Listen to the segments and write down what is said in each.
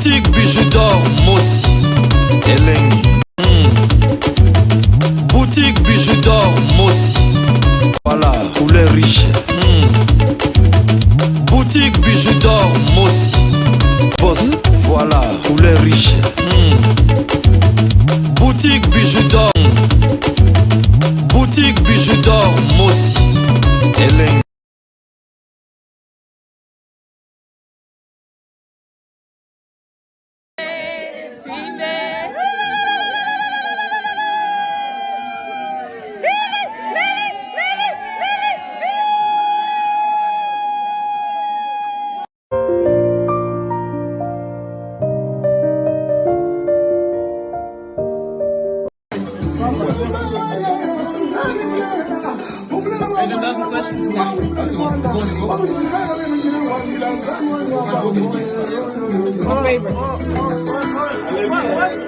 Boutique bijoux d'or Mossi Elengi. Boutique bijoux d'or Mossi. Voilà, couleur riche. Boutique bijoux d'or Mossi. Boss, voilà, couleur riche. Boutique bijoux d'or. Boutique bijoux d'or Mossi Elengi.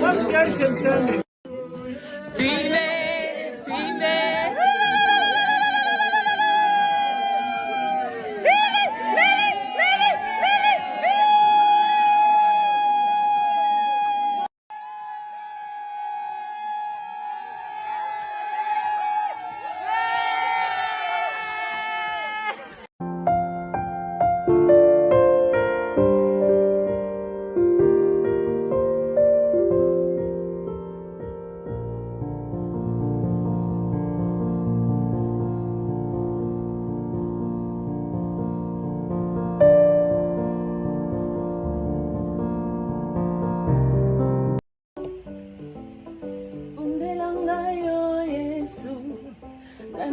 What's Gershon surname?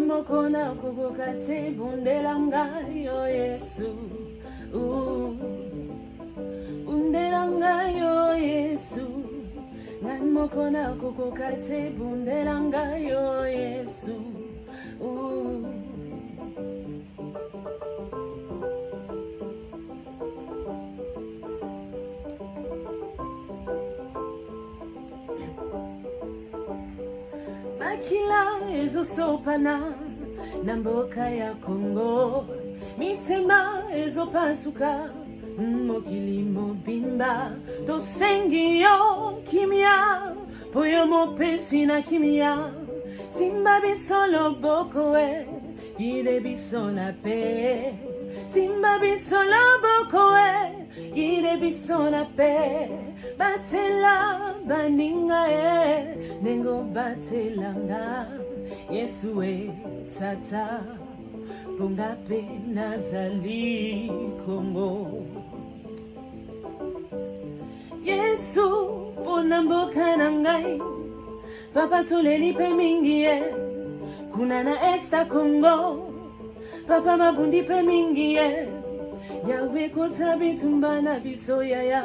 Mokona kukukate bundelanga yo Yesu. Bundelanga yo Yesu. Mokona kukukate bundelanga yo Yesu. Makila ezosopana na mboka ya Kongo, mitema ezopasuka mokili mobimba, tosengi yo kimia poyo mopesi na kimia, simba biso loboko e gide biso na pe, simba biso loboko e gide biso na pe, batela baninga e nengo batelanga Yesu e tata ponga pe nazali Kongo. Yesu pona mboka na ngai papa toleli pe mingi e kuna na esta Kongo, papa mabundi pe mingi e yawe kota bitumba na biso yaya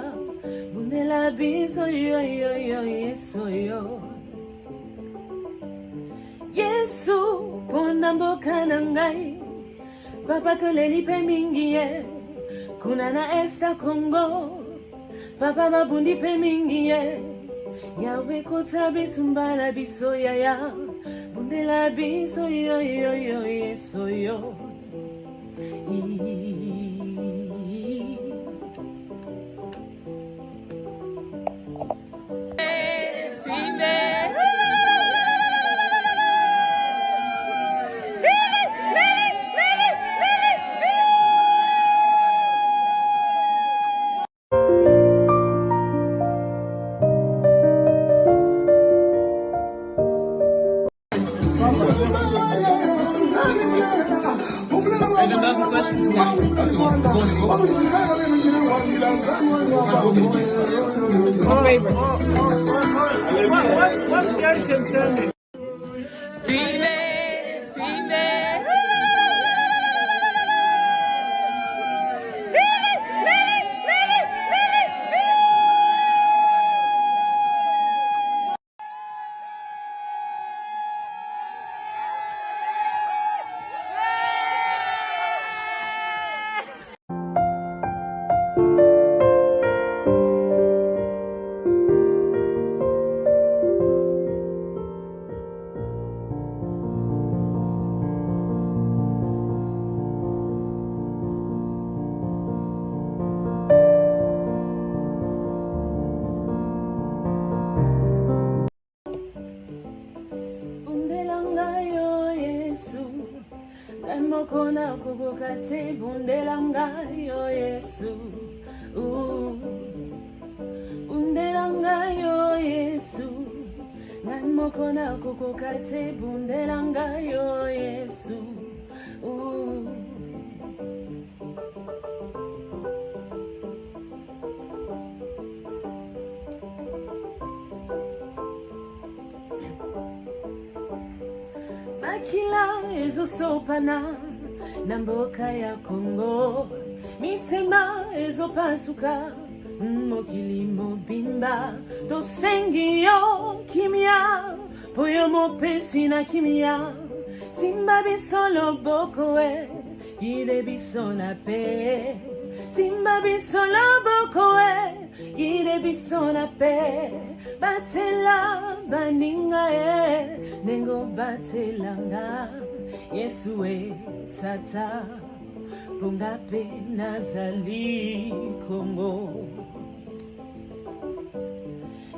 bundela biso yo yo yo Yesu yo. Yesu pona mboka na ngai papa toleli pe mingi e kuna na esta Kongo, papa mabundi pe mingi e yawe kota bitumba na biso yaya bundela biso yo yo yo Yesu yo. What's Gershon surname? mokona kokokate bundela ngayo Yesu. Bundela ngayo Yesu. Ngan mokona kokokate bundela ngayo Yesu. Makila ezosopana na mboka ya Kongo, mitema ezopasuka mokili mobimba, tosengi yo kimia poyo mopesi na kimia, simba biso loboko we gide biso na pe, simba biso loboko we gide biso na pe, batela baninga nengo batelanga Yesu tata ponga pe nazali Kongo.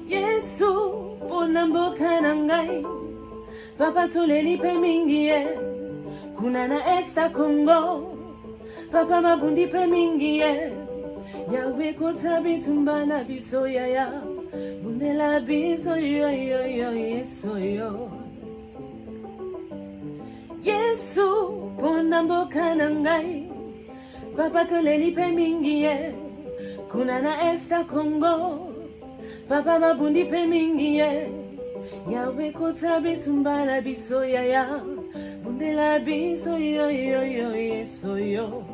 Yesu pona mboka na ngai, papa toleli pe mingi kuna na esta Kongo, papa mabundi pe mingi Yawe kota bitumba na biso yaya, bundela biso yo Yesu yo. Yesu pona mboka na ngai, papa toleli pe mingi kuna na esta Kongo, papa mabundi pe mingi Yawe kota bitumba na biso yaya, bundela biso yo Yesu yo.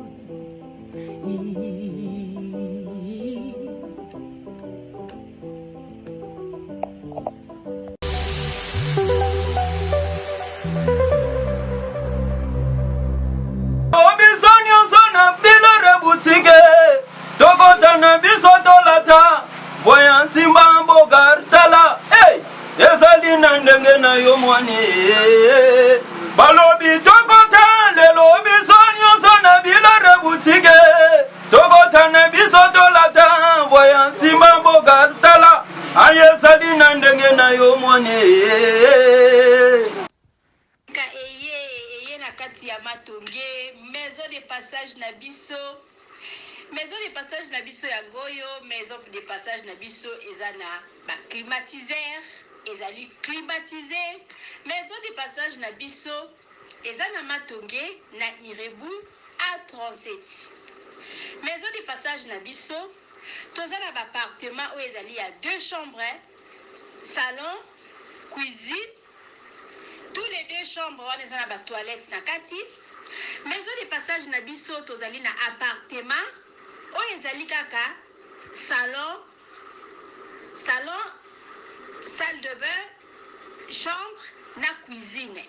Voyant Simba Bogar Tala, hey, Esalina Ndengena Yomwane, Balobi Tokota, le Lobi Sonyo Sona Bila Reboutige, Tokota Nebisoto Lata, voyant Simba Bogar Tala, Ayesalina Ndengena Yomwane. Eye na kati ya Matonge, maison de passage na biso. Maison de passage na biso ya Goyo, maison de passage na biso ezana ba climatiseur, ezali climatisé. Maison de passage na biso ezana Matonge na Irebu A37. Maison de passage na biso tozana ba appartement où ezali ya 2 chambres, salon, cuisine. Tous les 2 chambres on ezana ba toilette na kati. Maison de passage na biso tozali na appartement oyo ezali kaka salon, salle de bain, chambre na cuisine.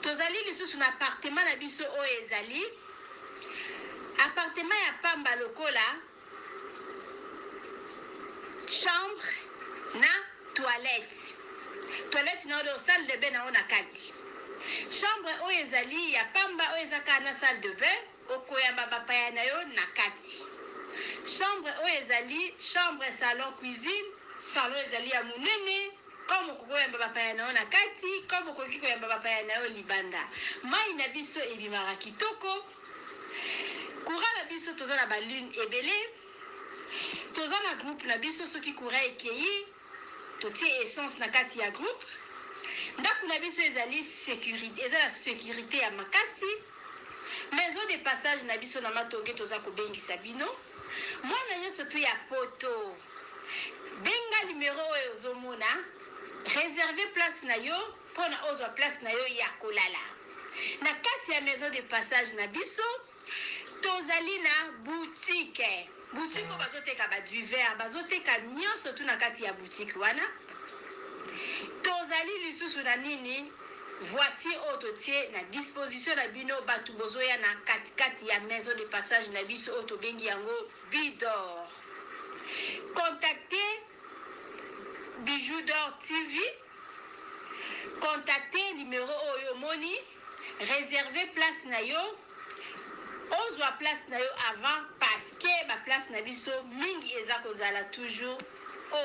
Tozali lisusu na appartement na biso oyo ezali appartement ya pamba lokola chambre na toilette na oyo salle de bain na ona kati. Chambre oyo ezali ya pamba oyo ezaka na salle de bain okoyamba bapaya na yo na kati. Chambre oyo ezali chambre, salon, cuisine. Salon ezali ya munene comme okoyamba bapaya na yo na kati, comme okoki koyamba bapaya na yo libanda. Mai na biso ebimaka kitoko. Courant na biso toza na balune ebele. Toza na groupe na biso soki courant ekei totie essence na kati ya groupe. Ndako na biso ezali sécurité, ezala sécurité ya makasi. Maison de passage na biso na Matonge toza kobengisa bino. Mwana nyonso tu ya poto. Benga numéro oyo ozomona, réserver place na yo pona ozwa place na yo ya kolala. Na kati ya maison de passage na biso tozali na boutique. Boutique oyo bazoteka ba duvet, bazoteka nyonso tu na kati ya boutique wana. Tozali lisusu na nini voiture autotie na disposition na bino batu bozoya na kati ya maison de passage na biso auto bengi yango Bidor. Contactez Bijou d'Or TV. Contactez numéro oyo moni, réservez place na yo. Ozwa place na yo avant parce que ba place na biso mingi eza kozala toujours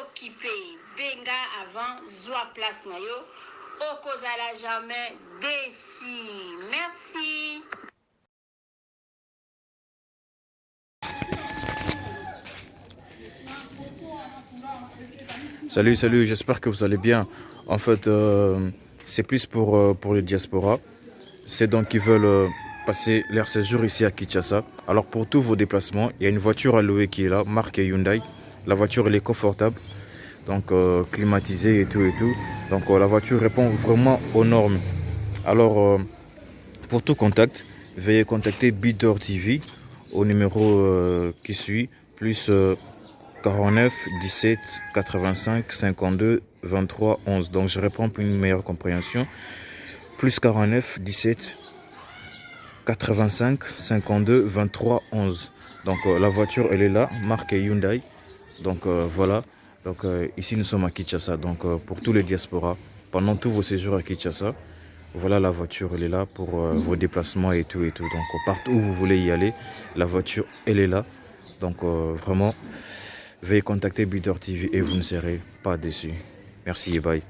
occupé. Benga avant zwa place na yo. Okozala jamais déçu. Merci. Salut, j'espère que vous allez bien. En fait, c'est plus pour les diasporas. C'est donc qui veulent passer leur séjour ici à Kinshasa. Alors pour tous vos déplacements, il y a une voiture à louer qui est là, marque Hyundai. La voiture elle est confortable, donc climatisée et tout. Donc la voiture répond vraiment aux normes. Alors pour tout contact, veuillez contacter Bidor TV au numéro qui suit, plus 49 17 85 52 23 11. Donc je réponds pour une meilleure compréhension. Plus 49 17 85 52 23 11. Donc la voiture elle est là, marque Hyundai. Donc voilà. Donc ici nous sommes à Kinshasa. Donc pour tous les diasporas, pendant tous vos séjours à Kinshasa, voilà la voiture elle est là pour vos déplacements et tout. Donc partout où vous voulez y aller, la voiture elle est là. Donc vraiment, veuillez contacter Bidor TV et vous ne serez pas déçus. Merci et bye.